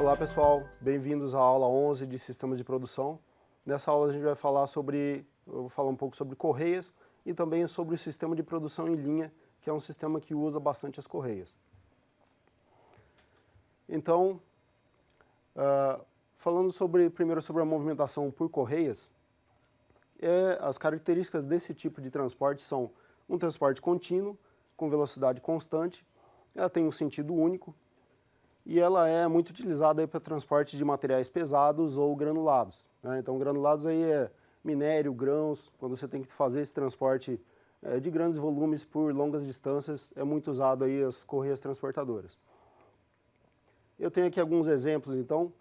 Olá pessoal, bem-vindos à aula 11 de Sistemas de Produção. Nessa aula a gente vai falar eu vou falar um pouco sobre correias e também sobre o sistema de produção em linha, que é um sistema que usa bastante as correias. Então, falando primeiro sobre a movimentação por correias, as características desse tipo de transporte são um transporte contínuo, com velocidade constante, ela tem um sentido único, e ela é muito utilizada para transporte de materiais pesados ou granulados, né? Então, granulados aí é minério, grãos, quando você tem que fazer esse transporte de grandes volumes por longas distâncias, é muito usado aí as correias transportadoras. Eu tenho aqui alguns exemplos, então,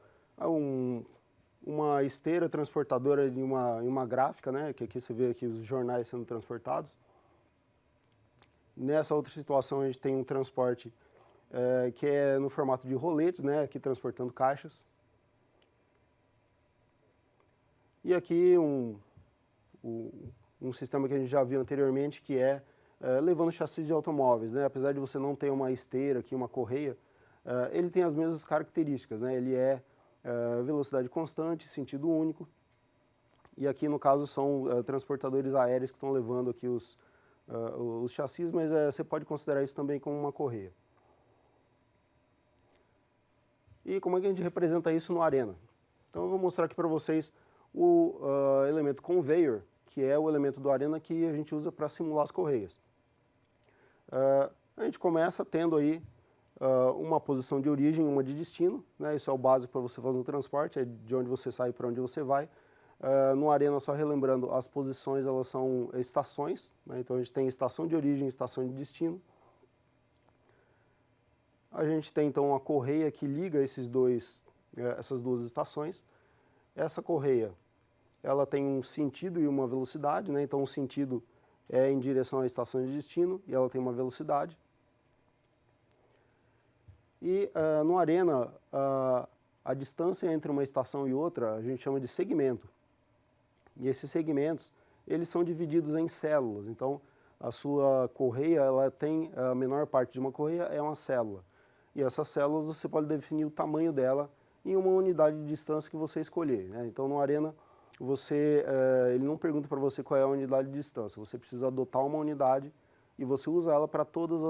uma esteira transportadora em uma gráfica, né? Que aqui você vê aqui os jornais sendo transportados. Nessa outra situação, a gente tem um transporte que é no formato de roletes, né, aqui transportando caixas. E aqui um sistema que a gente já viu anteriormente, que é levando chassis de automóveis, né? Apesar de você não ter uma esteira aqui, uma correia, ele tem as mesmas características, né? Ele é velocidade constante, sentido único. E aqui, no caso, são transportadores aéreos que estão levando aqui os chassis, mas você pode considerar isso também como uma correia. E como é que a gente representa isso no Arena? Então eu vou mostrar aqui para vocês o elemento conveyor, que é o elemento do Arena que a gente usa para simular as correias. A gente começa tendo aí uma posição de origem e uma de destino, né? Isso é o básico para você fazer um transporte, é de onde você sai para onde você vai. No Arena, só relembrando, as posições elas são estações, né? Então a gente tem estação de origem e estação de destino. A gente tem então uma correia que liga essas duas estações. Essa correia, ela tem um sentido e uma velocidade, né? Então o sentido é em direção à estação de destino e ela tem uma velocidade. E no Arena, a distância entre uma estação e outra a gente chama de segmento. E esses segmentos, eles são divididos em células. Então a sua correia, ela tem a menor parte de uma correia é uma célula. E essas células você pode definir o tamanho dela em uma unidade de distância que você escolher, né? Então no Arena ele não pergunta para você qual é a unidade de distância, você precisa adotar uma unidade e você usa ela para todas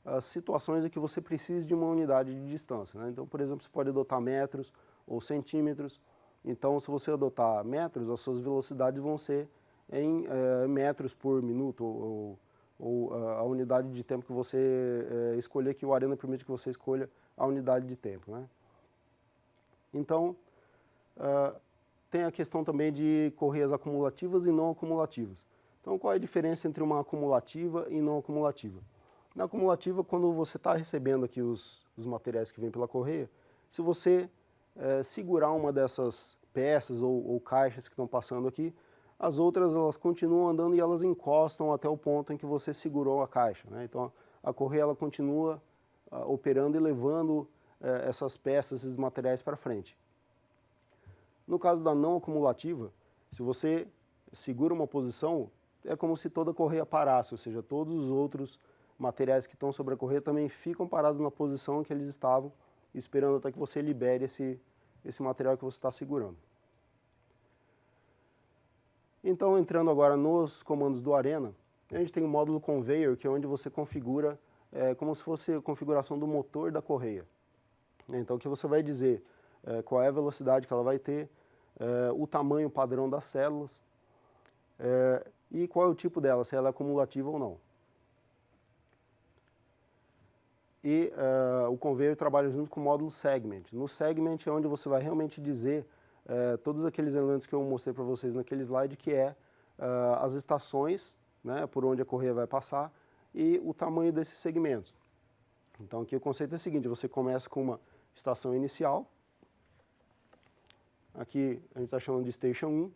as situações em que você precisa de uma unidade de distância, né? Então, por exemplo, você pode adotar metros ou centímetros. Então, se você adotar metros, as suas velocidades vão ser em metros por minuto ou a unidade de tempo que você escolher, que o Arena permite que você escolha a unidade de tempo, né? Então, tem a questão também de correias acumulativas e não acumulativas. Então, qual é a diferença entre uma acumulativa e não acumulativa? Na acumulativa, quando você está recebendo aqui os materiais que vêm pela correia, se você segurar uma dessas peças ou caixas que estão passando aqui, as outras elas continuam andando e elas encostam até o ponto em que você segurou a caixa, né? Então a correia ela continua operando e levando essas peças, esses materiais para frente. No caso da não acumulativa, se você segura uma posição, é como se toda a correia parasse, ou seja, todos os outros materiais que estão sobre a correia também ficam parados na posição em que eles estavam, esperando até que você libere esse material que você está segurando. Então, entrando agora nos comandos do Arena, a gente tem o módulo conveyor, que é onde você configura como se fosse a configuração do motor da correia. Então, que você vai dizer qual é a velocidade que ela vai ter, o tamanho padrão das células e qual é o tipo dela, se ela é acumulativa ou não. E o conveyor trabalha junto com o módulo segment. No segment é onde você vai realmente dizer todos aqueles elementos que eu mostrei para vocês naquele slide, que é as estações, né, por onde a correia vai passar, e o tamanho desses segmentos. Então aqui o conceito é o seguinte, você começa com uma estação inicial, aqui a gente está chamando de Station 1,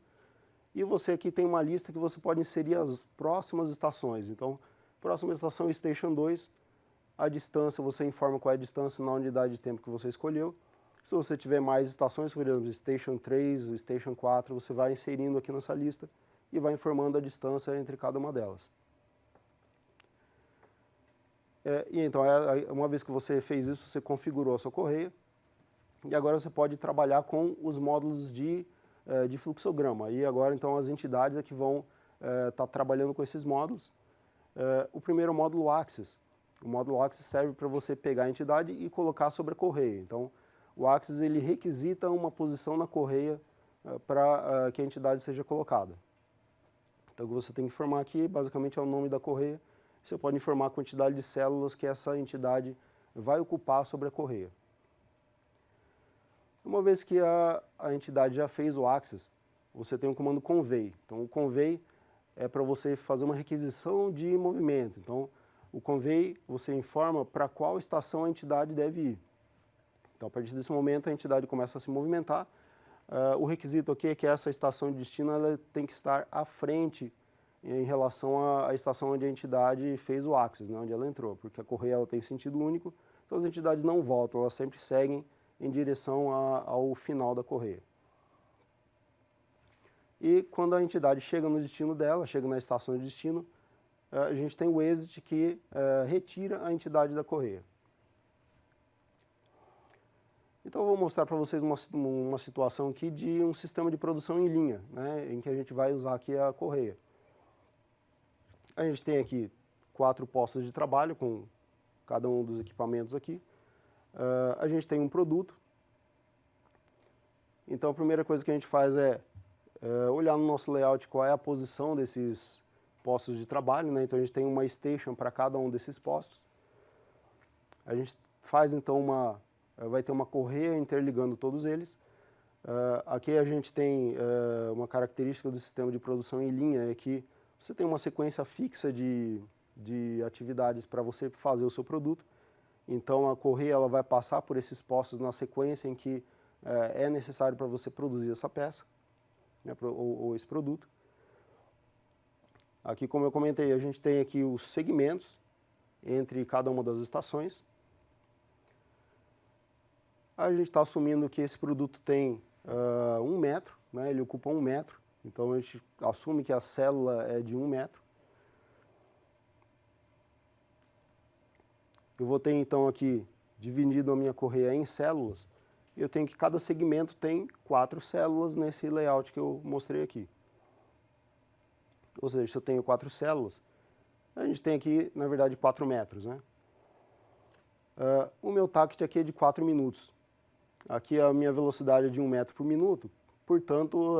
e você aqui tem uma lista que você pode inserir as próximas estações. Então, próxima estação Station 2, a distância, você informa qual é a distância na unidade de tempo que você escolheu. Se você tiver mais estações, por exemplo, Station 3, Station 4, você vai inserindo aqui nessa lista e vai informando a distância entre cada uma delas. E então, uma vez que você fez isso, você configurou a sua correia, E agora você pode trabalhar com os módulos de fluxograma. E agora, então, as entidades é que vão estar trabalhando com esses módulos. O primeiro é o módulo Axis. O módulo Axis serve para você pegar a entidade e colocar sobre a correia. Então, o Axis ele requisita uma posição na correia para que a entidade seja colocada. Então, o que você tem que informar aqui, basicamente, é o nome da correia. Você pode informar a quantidade de células que essa entidade vai ocupar sobre a correia. Uma vez que a entidade já fez o Axis, você tem o comando convey. Então, o convey é para você fazer uma requisição de movimento. Então, o convey, você informa para qual estação a entidade deve ir. Então, a partir desse momento, a entidade começa a se movimentar. O requisito aqui é que essa estação de destino ela tem que estar à frente em relação à estação onde a entidade fez o Axis, né, onde ela entrou, porque a correia ela tem sentido único, então as entidades não voltam, elas sempre seguem em direção ao final da correia. E quando a entidade chega no destino dela, chega na estação de destino, a gente tem o exit que retira a entidade da correia. Então eu vou mostrar para vocês uma situação aqui de um sistema de produção em linha, né, em que a gente vai usar aqui a correia. A gente tem aqui 4 postos de trabalho com cada um dos equipamentos aqui. A gente tem um produto. Então a primeira coisa que a gente faz é olhar no nosso layout qual é a posição desses postos de trabalho, né? Então a gente tem uma station para cada um desses postos. A gente faz então vai ter uma correia interligando todos eles. Aqui a gente tem uma característica do sistema de produção em linha, é que você tem uma sequência fixa de atividades para você fazer o seu produto. Então a correia ela vai passar por esses postos na sequência em que é necessário para você produzir essa peça, né, ou esse produto. Aqui, como eu comentei, a gente tem aqui os segmentos entre cada uma das estações. A gente está assumindo que esse produto tem 1 metro, né, ele ocupa 1 metro, então a gente assume que a célula é de 1 metro. Eu vou ter então aqui dividido a minha correia em células. Eu tenho que cada segmento tem 4 células nesse layout que eu mostrei aqui. Ou seja, se eu tenho 4 células, a gente tem aqui, na verdade, 4 metros, né? O meu takt aqui é de 4 minutos. Aqui a minha velocidade é de 1 metro por minuto, portanto,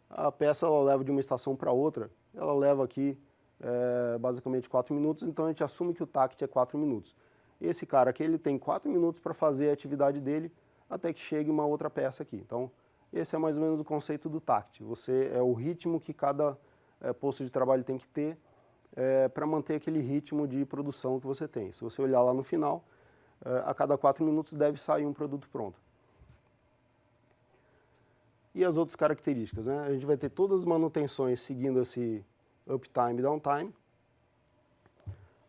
a peça ela leva de uma estação para outra, ela leva aqui basicamente 4 minutos, então a gente assume que o takt é 4 minutos. Esse cara aqui ele tem 4 minutos para fazer a atividade dele até que chegue uma outra peça aqui. Então, esse é mais ou menos o conceito do takt. É o ritmo que cada posto de trabalho tem que ter para manter aquele ritmo de produção que você tem. Se você olhar lá no final, a cada 4 minutos deve sair um produto pronto. E as outras características, né? A gente vai ter todas as manutenções seguindo esse uptime e downtime.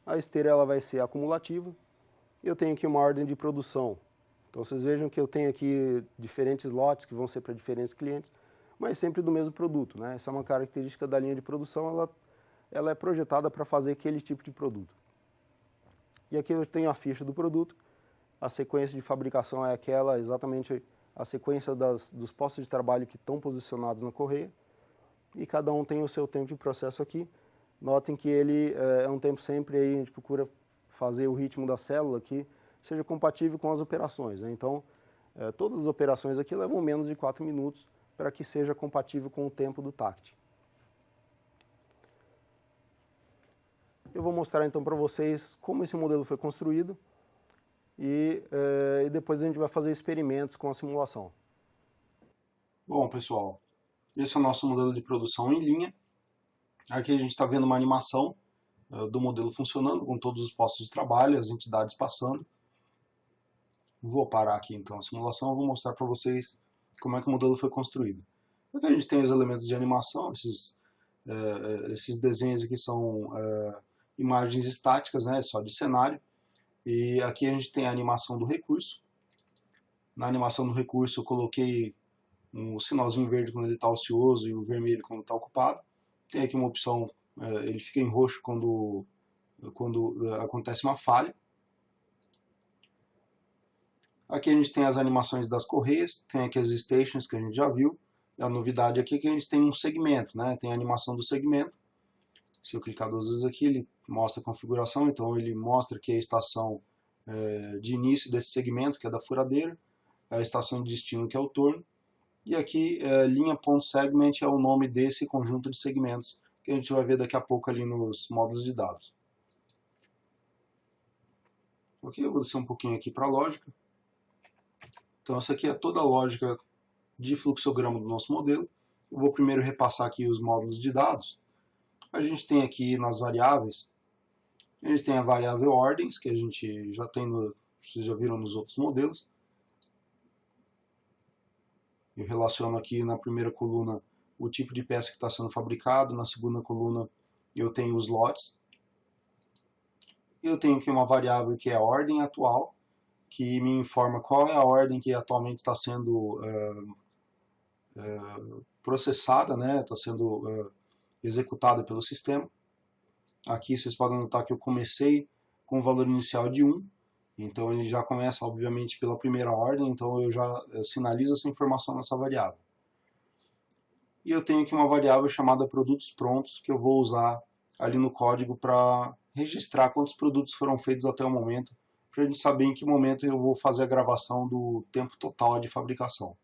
A esteira ela vai ser acumulativa. Eu tenho aqui uma ordem de produção. Então vocês vejam que eu tenho aqui diferentes lotes que vão ser para diferentes clientes, mas sempre do mesmo produto, né? Essa é uma característica da linha de produção, ela é projetada para fazer aquele tipo de produto. E aqui eu tenho a ficha do produto, a sequência de fabricação é aquela, exatamente a sequência dos postos de trabalho que estão posicionados na correia, e cada um tem o seu tempo de processo aqui. Notem que ele é um tempo sempre, aí a gente procura fazer o ritmo da célula que seja compatível com as operações, né? Então, todas as operações aqui levam menos de 4 minutos para que seja compatível com o tempo do takt. Eu vou mostrar então para vocês como esse modelo foi construído e depois a gente vai fazer experimentos com a simulação. Bom, pessoal, esse é o nosso modelo de produção em linha. Aqui a gente está vendo uma animação do modelo funcionando, com todos os postos de trabalho, as entidades passando. Vou parar aqui então a simulação, vou mostrar para vocês como é que o modelo foi construído. Aqui a gente tem os elementos de animação, esses desenhos aqui são imagens estáticas, né, só de cenário. E aqui a gente tem a animação do recurso. Na animação do recurso eu coloquei um sinalzinho verde quando ele está ocioso e o vermelho quando está ocupado. Tem aqui uma opção, ele fica em roxo quando acontece uma falha. Aqui a gente tem as animações das correias, tem aqui as stations que a gente já viu. A novidade aqui é que a gente tem um segmento, né? Tem a animação do segmento. Se eu clicar duas vezes aqui, ele mostra a configuração, então ele mostra que é a estação de início desse segmento, que é da furadeira, a estação de destino, que é o torno, e aqui linha.segment é o nome desse conjunto de segmentos, que a gente vai ver daqui a pouco ali nos módulos de dados. Ok, eu vou descer um pouquinho aqui para a lógica. Então essa aqui é toda a lógica de fluxograma do nosso modelo. Eu vou primeiro repassar aqui os módulos de dados. A gente tem aqui nas variáveis, a gente tem a variável ordens, que a gente já tem, vocês já viram nos outros modelos. Eu relaciono aqui na primeira coluna o tipo de peça que está sendo fabricado, na segunda coluna eu tenho os lotes. Eu tenho aqui uma variável que é a ordem atual, que me informa qual é a ordem que atualmente está sendo processada, né? Está sendo executada pelo sistema. Aqui vocês podem notar que eu comecei com o valor inicial de 1, então ele já começa obviamente pela primeira ordem, então eu já sinalizo essa informação nessa variável. E eu tenho aqui uma variável chamada produtos prontos, que eu vou usar ali no código para registrar quantos produtos foram feitos até o momento, para a gente saber em que momento eu vou fazer a gravação do tempo total de fabricação.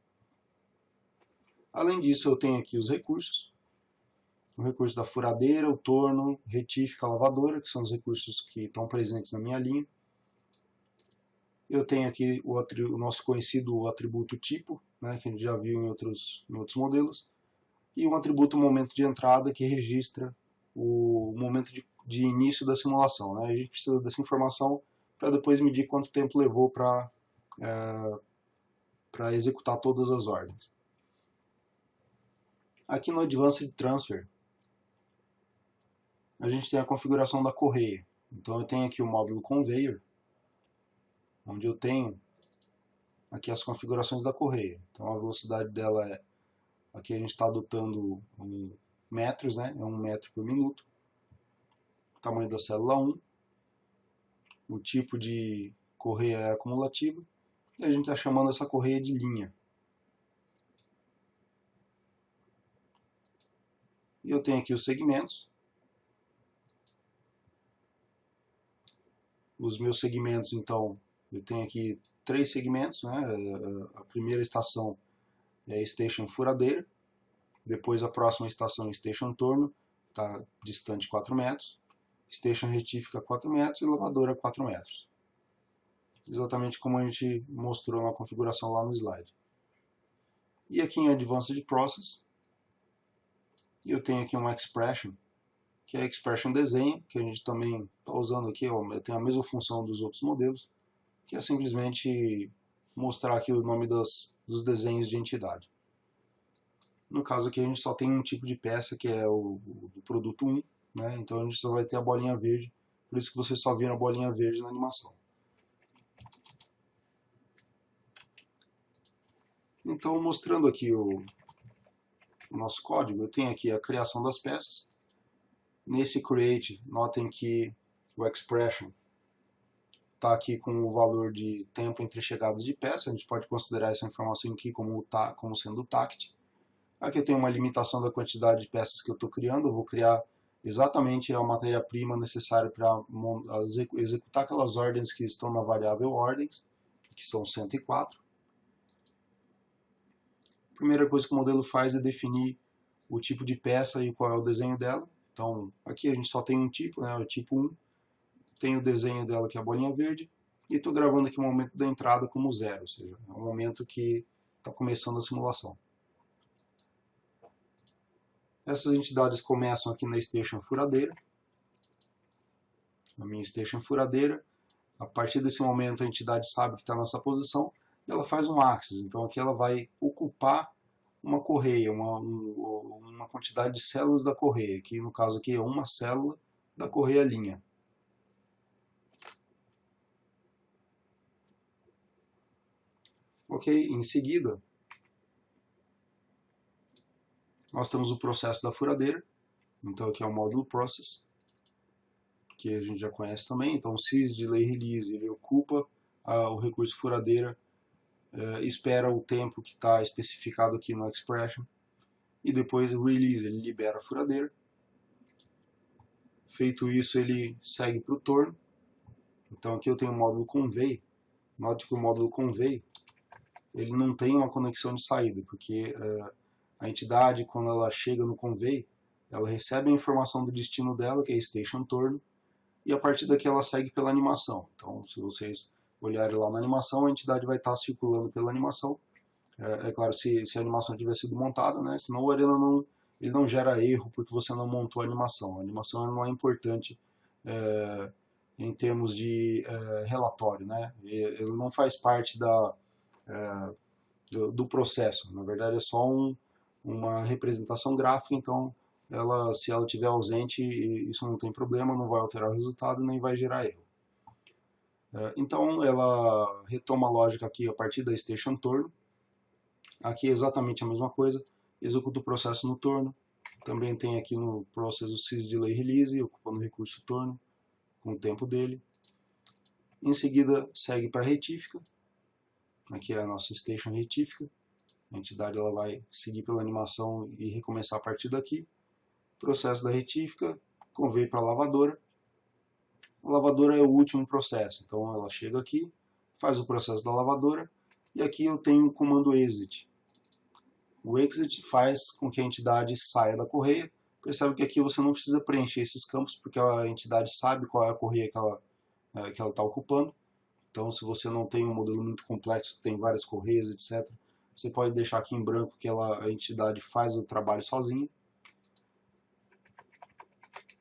Além disso, eu tenho aqui os recursos. O recurso da furadeira, o torno, retífica, lavadora, que são os recursos que estão presentes na minha linha. Eu tenho aqui o nosso conhecido atributo tipo, né, que a gente já viu em outros modelos. E um atributo momento de entrada, que registra o momento de início da simulação, né? A gente precisa dessa informação para depois medir quanto tempo levou para executar todas as ordens. Aqui no Advanced Transfer, a gente tem a configuração da correia. Então eu tenho aqui o módulo Conveyor, onde eu tenho aqui as configurações da correia. Então a velocidade dela é, aqui a gente está adotando metros, né? É 1 metro por minuto. O tamanho da célula 1. O tipo de correia é acumulativa. E a gente está chamando essa correia de linha. E eu tenho aqui os segmentos. Os meus segmentos, então, eu tenho aqui 3 segmentos, né? A primeira estação é a Station Furadeira. Depois a próxima estação é Station Torno, está distante 4 metros. Station Retífica 4 metros e lavadora 4 metros. Exatamente como a gente mostrou na configuração lá no slide. E aqui em Advanced Process, eu tenho aqui uma Expression, que é a Expression Desenho, que a gente também está usando aqui, ó, tem a mesma função dos outros modelos, que é simplesmente mostrar aqui o nome dos desenhos de entidade. No caso aqui a gente só tem um tipo de peça, que é o produto 1, né? Então a gente só vai ter a bolinha verde, por isso que vocês só viram a bolinha verde na animação. Então, mostrando aqui o nosso código, eu tenho aqui a criação das peças. Nesse create, notem que o expression está aqui com o valor de tempo entre chegadas de peça. A gente pode considerar essa informação aqui como sendo o tact. Aqui eu tenho uma limitação da quantidade de peças que eu estou criando. Eu vou criar exatamente a matéria-prima necessária para executar aquelas ordens que estão na variável ordens, que são 104. A primeira coisa que o modelo faz é definir o tipo de peça e qual é o desenho dela. Então, aqui a gente só tem um tipo, né, o tipo 1. Tem o desenho dela, que é a bolinha verde. E estou gravando aqui o momento da entrada como 0, ou seja, é o momento que está começando a simulação. Essas entidades começam aqui na Station Furadeira. Na minha Station Furadeira. A partir desse momento a entidade sabe que está nessa posição. E ela faz um axis. Então aqui ela vai ocupar uma correia, uma quantidade de células da correia, que no caso aqui é uma célula da correia linha. Ok, em seguida, nós temos o processo da furadeira. Então aqui é o módulo Process, que a gente já conhece também. Então o sys delay release, ele ocupa o recurso furadeira espera o tempo que está especificado aqui no expression, e depois o release, ele libera a furadeira. Feito isso, ele segue para o torno. Então aqui eu tenho o módulo convey. Note que o módulo convey, ele não tem uma conexão de saída, porque a entidade, quando ela chega no convey, ela recebe a informação do destino dela, que é station torno, e a partir daqui ela segue pela animação. Então, se vocês olharem lá na animação, a entidade vai estar circulando pela animação. É claro, se a animação tiver sido montada, né? Senão o Arena ele não gera erro porque você não montou a animação. A animação não é importante em termos de relatório, né? Ele não faz parte do processo. Na verdade, é só uma representação gráfica, então se ela estiver ausente, isso não tem problema, não vai alterar o resultado nem vai gerar erro. Então ela retoma a lógica aqui a partir da station torno. Aqui é exatamente a mesma coisa, executa o processo no torno. Também tem aqui no processo o sysdelay release, ocupando o recurso torno, com o tempo dele. Em seguida segue para a retífica. Aqui é a nossa station retífica. A entidade ela vai seguir pela animação e recomeçar a partir daqui. Processo da retífica, convém para a lavadora. A lavadora é o último processo, então ela chega aqui, faz o processo da lavadora, e aqui eu tenho o comando exit. O exit faz com que a entidade saia da correia. Percebe que aqui você não precisa preencher esses campos, porque a entidade sabe qual é a correia que ela está ocupando. Então, se você não tem um modelo muito complexo, tem várias correias, etc., você pode deixar aqui em branco que a entidade faz o trabalho sozinha.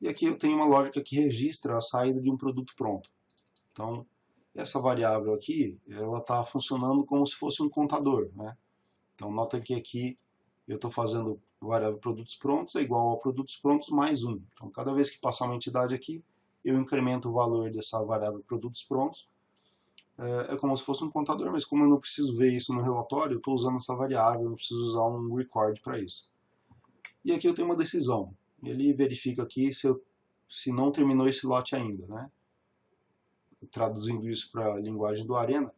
E aqui eu tenho uma lógica que registra a saída de um produto pronto. Então, essa variável aqui, ela está funcionando como se fosse um contador, né? Então, nota que aqui eu estou fazendo variável produtos prontos é igual a produtos prontos mais 1. Então, cada vez que passar uma entidade aqui, eu incremento o valor dessa variável produtos prontos. É como se fosse um contador, mas como eu não preciso ver isso no relatório, eu estou usando essa variável, eu não preciso usar um record para isso. E aqui eu tenho uma decisão. Ele verifica aqui se não terminou esse lote ainda, né? Traduzindo isso para a linguagem do Arena,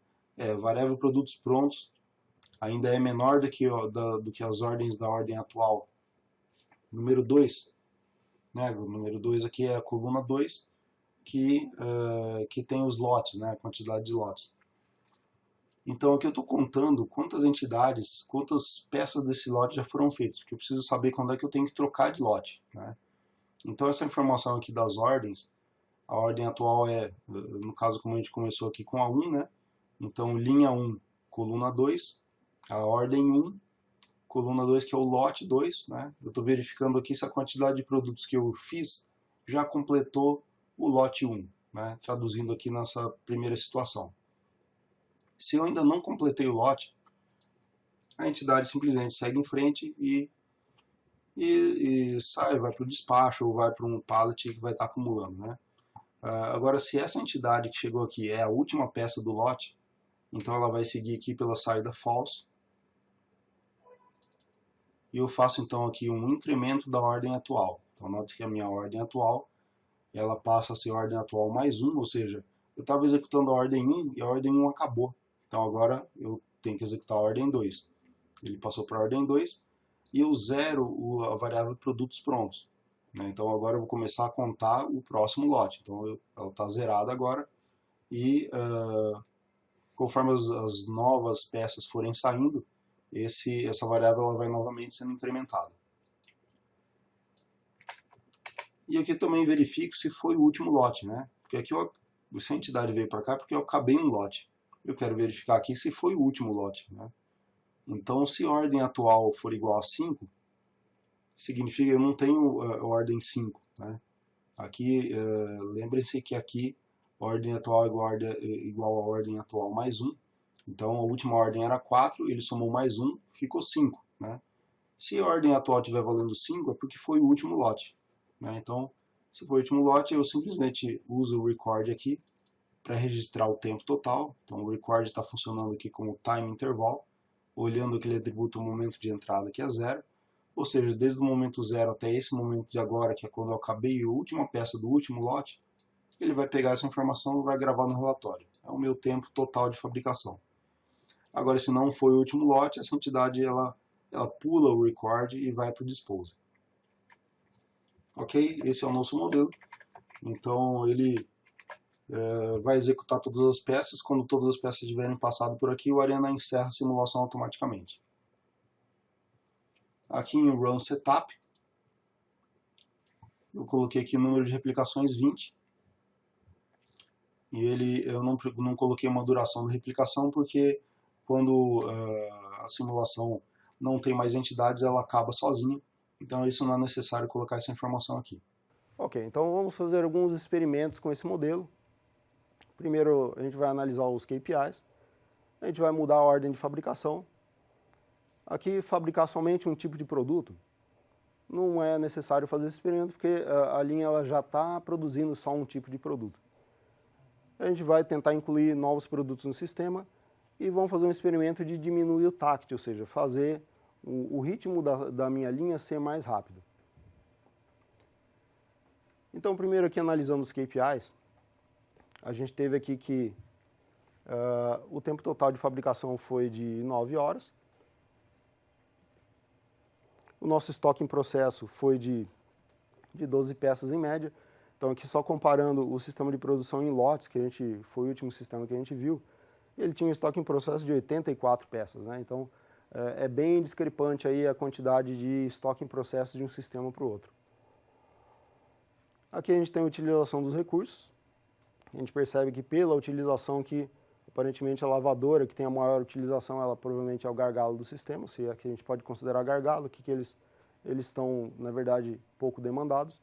variável produtos prontos ainda é menor do que as ordens da ordem atual. Número 2, né? O número 2 aqui é a coluna 2, que tem os lotes, né? A quantidade de lotes. Então aqui eu estou contando quantas entidades, quantas peças desse lote já foram feitas, porque eu preciso saber quando é que eu tenho que trocar de lote, né? Então essa informação aqui das ordens, a ordem atual no caso como a gente começou aqui com a 1, né? Então linha 1, coluna 2, a ordem 1, coluna 2 que é o lote 2, né? Eu estou verificando aqui se a quantidade de produtos que eu fiz já completou o lote 1, né? Traduzindo aqui nessa primeira situação. Se eu ainda não completei o lote, a entidade simplesmente segue em frente e sai, vai para o despacho ou vai para um pallet que vai estar acumulando, né? Agora, se essa entidade que chegou aqui é a última peça do lote, então ela vai seguir aqui pela saída false. E eu faço então aqui um incremento da ordem atual. Então note que a minha ordem atual, ela passa a ser a ordem atual mais 1, ou seja, eu estava executando a ordem 1 e a ordem 1 acabou. Então agora eu tenho que executar a ordem 2. Ele passou para a ordem 2 e eu zero a variável produtos prontos. Então agora eu vou começar a contar o próximo lote. Então ela está zerada agora e conforme as novas peças forem saindo, essa variável ela vai novamente sendo incrementada. E aqui eu também verifico se foi o último lote, né? Porque aqui se a entidade veio para cá porque eu acabei um lote. Eu quero verificar aqui se foi o último lote, né? Então, se a ordem atual for igual a 5, significa que eu não tenho a ordem 5, né? Aqui, lembrem-se que aqui a ordem atual é igual a ordem atual mais 1. Então, a última ordem era 4, ele somou mais 1, ficou 5, né? Se a ordem atual estiver valendo 5, é porque foi o último lote, né? Então, se for o último lote, eu simplesmente uso o record aqui para registrar o tempo total. Então, o record está funcionando aqui como time interval, olhando aquele atributo momento de entrada que é 0, ou seja, desde o momento 0 até esse momento de agora, que é quando eu acabei a última peça do último lote, ele vai pegar essa informação e vai gravar no relatório. É o meu tempo total de fabricação. Agora, se não foi o último lote, essa entidade ela pula o record e vai para o dispose. Ok? Esse é o nosso modelo. Então, ele vai executar todas as peças. Quando todas as peças tiverem passado por aqui, o Arena encerra a simulação automaticamente. Aqui em Run Setup, eu coloquei aqui o número de replicações 20. E eu não coloquei uma duração da replicação porque quando a simulação não tem mais entidades, ela acaba sozinha. Então isso não é necessário colocar essa informação aqui. Ok, então vamos fazer alguns experimentos com esse modelo. Primeiro a gente vai analisar os KPIs. A gente vai mudar a ordem de fabricação. Aqui fabricar somente um tipo de produto. Não é necessário fazer esse experimento porque a linha ela já está produzindo só um tipo de produto. A gente vai tentar incluir novos produtos no sistema e vamos fazer um experimento de diminuir o TACT, ou seja, fazer o ritmo da minha linha ser mais rápido. Então, primeiro aqui analisando os KPIs, a gente teve aqui que o tempo total de fabricação foi de 9 horas. O nosso estoque em processo foi de 12 peças em média. Então, aqui só comparando o sistema de produção em lotes, que foi o último sistema que a gente viu, ele tinha um estoque em processo de 84 peças, né? Então, é bem discrepante aí a quantidade de estoque em processo de um sistema para o outro. Aqui a gente tem a utilização dos recursos. A gente percebe que pela utilização que, aparentemente, a lavadora que tem a maior utilização, ela provavelmente é o gargalo do sistema, se é que a gente pode considerar gargalo, que eles estão, na verdade, pouco demandados.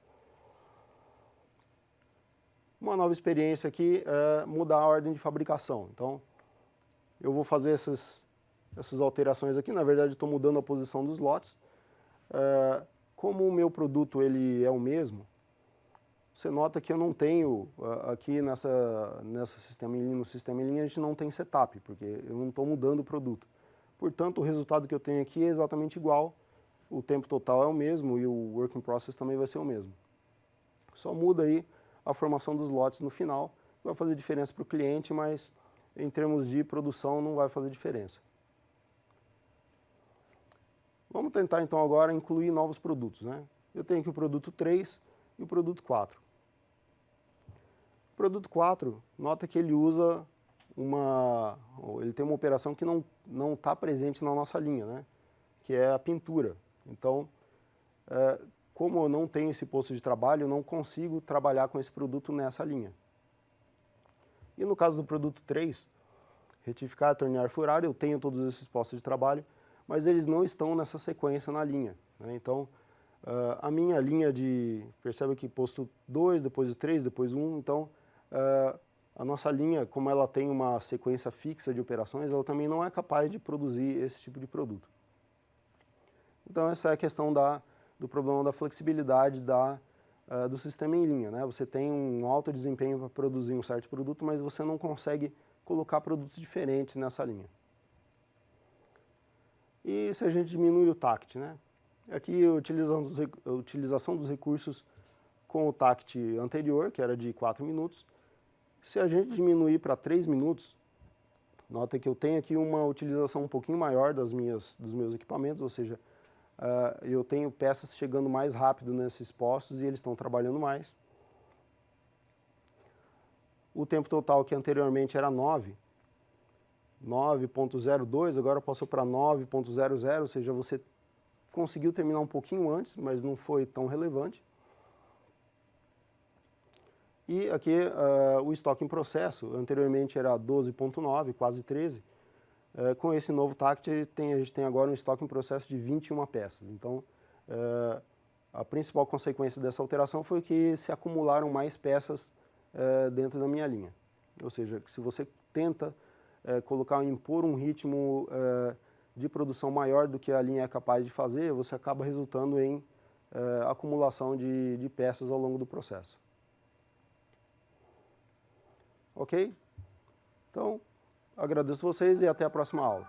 Uma nova experiência aqui é mudar a ordem de fabricação. Então, eu vou fazer essas alterações aqui. Na verdade, estou mudando a posição dos lotes. Como o meu produto ele é o mesmo, você nota que eu não tenho, aqui no sistema em linha, a gente não tem setup, porque eu não estou mudando o produto. Portanto, o resultado que eu tenho aqui é exatamente igual. O tempo total é o mesmo e o work in process também vai ser o mesmo. Só muda aí a formação dos lotes no final. Vai fazer diferença para o cliente, mas em termos de produção não vai fazer diferença. Vamos tentar então agora incluir novos produtos, né? Eu tenho aqui o produto 3 e o produto 4. O produto 4, nota que ele tem uma operação que não está presente na nossa linha, né? Que é a pintura. Então, como eu não tenho esse posto de trabalho, eu não consigo trabalhar com esse produto nessa linha. E no caso do produto 3, retificar, tornear, furar, eu tenho todos esses postos de trabalho, mas eles não estão nessa sequência na linha, né? Então, a minha linha percebe que posto 2, depois o 3, depois o 1, então a nossa linha, como ela tem uma sequência fixa de operações, ela também não é capaz de produzir esse tipo de produto. Então, essa é a questão do problema da flexibilidade do sistema em linha, né? Você tem um alto desempenho para produzir um certo produto, mas você não consegue colocar produtos diferentes nessa linha. E se a gente diminui o TACT, né? Aqui, a utilização dos recursos com o TACT anterior, que era de 4 minutos. Se a gente diminuir para 3 minutos, nota que eu tenho aqui uma utilização um pouquinho maior dos meus equipamentos, ou seja, eu tenho peças chegando mais rápido nesses postos e eles estão trabalhando mais. O tempo total que anteriormente era 9.02, agora passou para 9.00, ou seja, você conseguiu terminar um pouquinho antes, mas não foi tão relevante. E aqui o estoque em processo, anteriormente era 12.9, quase 13. Com esse novo TACT, a gente tem agora um estoque em processo de 21 peças. Então, a principal consequência dessa alteração foi que se acumularam mais peças dentro da minha linha. Ou seja, se você tenta impor um ritmo de produção maior do que a linha é capaz de fazer, você acaba resultando em acumulação de peças ao longo do processo. Ok? Então, agradeço vocês e até a próxima aula.